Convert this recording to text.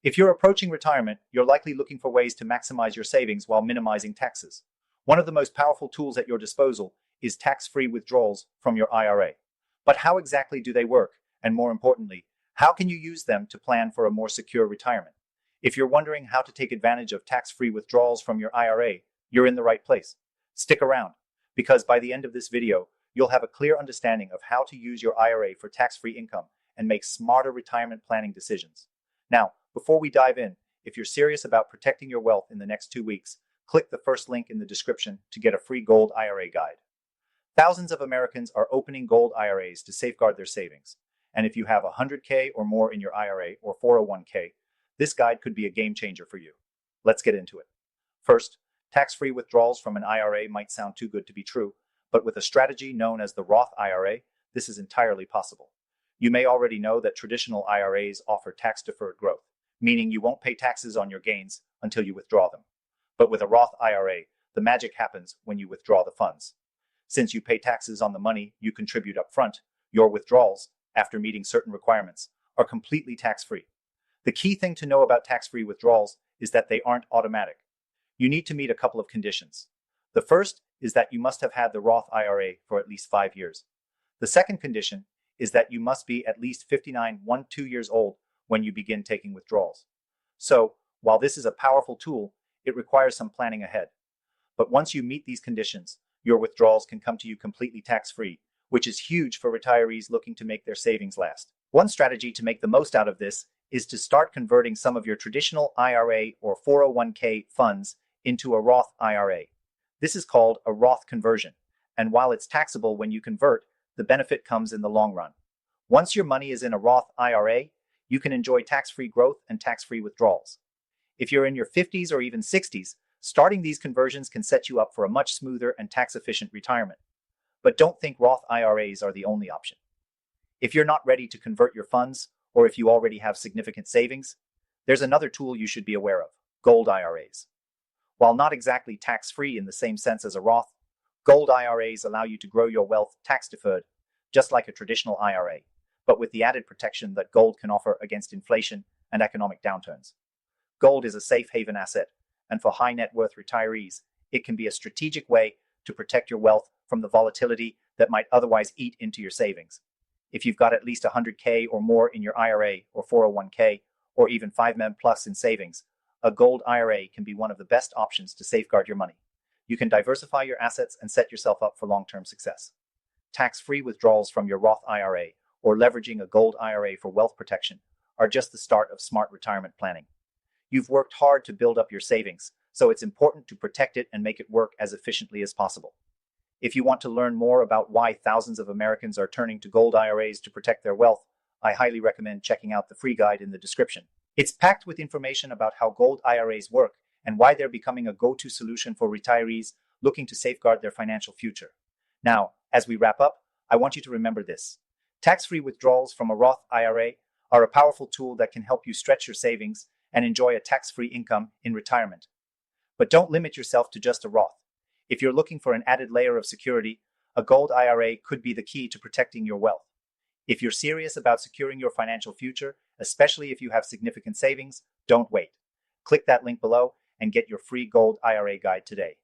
If you're approaching retirement, you're likely looking for ways to maximize your savings while minimizing taxes. One of the most powerful tools at your disposal is tax-free withdrawals from your IRA. But how exactly do they work? And more importantly, how can you use them to plan for a more secure retirement? If you're wondering how to take advantage of tax-free withdrawals from your IRA, you're in the right place. Stick around, because by the end of this video, you'll have a clear understanding of how to use your IRA for tax-free income and make smarter retirement planning decisions. Now, before we dive in, if you're serious about protecting your wealth in the next 2 weeks, click the first link in the description to get a free gold IRA guide. Thousands of Americans are opening gold IRAs to safeguard their savings. And if you have 100K or more in your IRA or 401K, this guide could be a game changer for you. Let's get into it. First, tax-free withdrawals from an IRA might sound too good to be true, but with a strategy known as the Roth IRA, this is entirely possible. You may already know that traditional IRAs offer tax-deferred growth, meaning you won't pay taxes on your gains until you withdraw them. But with a Roth IRA, the magic happens when you withdraw the funds. Since you pay taxes on the money you contribute up front, your withdrawals, after meeting certain requirements, are completely tax-free. The key thing to know about tax-free withdrawals is that they aren't automatic. You need to meet a couple of conditions. The first is that you must have had the Roth IRA for at least 5 years. The second condition is that you must be at least 59 years old when you begin taking withdrawals. So, while this is a powerful tool, it requires some planning ahead. But once you meet these conditions, your withdrawals can come to you completely tax-free, which is huge for retirees looking to make their savings last. One strategy to make the most out of this is to start converting some of your traditional IRA or 401k funds into a Roth IRA. This is called a Roth conversion, and while it's taxable when you convert, the benefit comes in the long run. Once your money is in a Roth IRA, you can enjoy tax-free growth and tax-free withdrawals. If you're in your 50s or even 60s, starting these conversions can set you up for a much smoother and tax-efficient retirement. But don't think Roth IRAs are the only option. If you're not ready to convert your funds, or if you already have significant savings, there's another tool you should be aware of: gold IRAs. While not exactly tax-free in the same sense as a Roth, gold IRAs allow you to grow your wealth tax-deferred, just like a traditional IRA, but with the added protection that gold can offer against inflation and economic downturns. Gold is a safe haven asset, and for high net worth retirees, it can be a strategic way to protect your wealth from the volatility that might otherwise eat into your savings. If you've got at least 100K or more in your IRA or 401K, or even 5 plus in savings, a gold IRA can be one of the best options to safeguard your money. You can diversify your assets and set yourself up for long-term success. Tax-free withdrawals from your Roth IRA or leveraging a gold IRA for wealth protection are just the start of smart retirement planning. You've worked hard to build up your savings, so it's important to protect it and make it work as efficiently as possible. If you want to learn more about why thousands of Americans are turning to gold IRAs to protect their wealth, I highly recommend checking out the free guide in the description. It's packed with information about how gold IRAs work and why they're becoming a go-to solution for retirees looking to safeguard their financial future. Now, as we wrap up, I want you to remember this. Tax-free withdrawals from a Roth IRA are a powerful tool that can help you stretch your savings and enjoy a tax-free income in retirement. But don't limit yourself to just a Roth. If you're looking for an added layer of security, a gold IRA could be the key to protecting your wealth. If you're serious about securing your financial future, especially if you have significant savings, don't wait. Click that link below and get your free gold IRA guide today.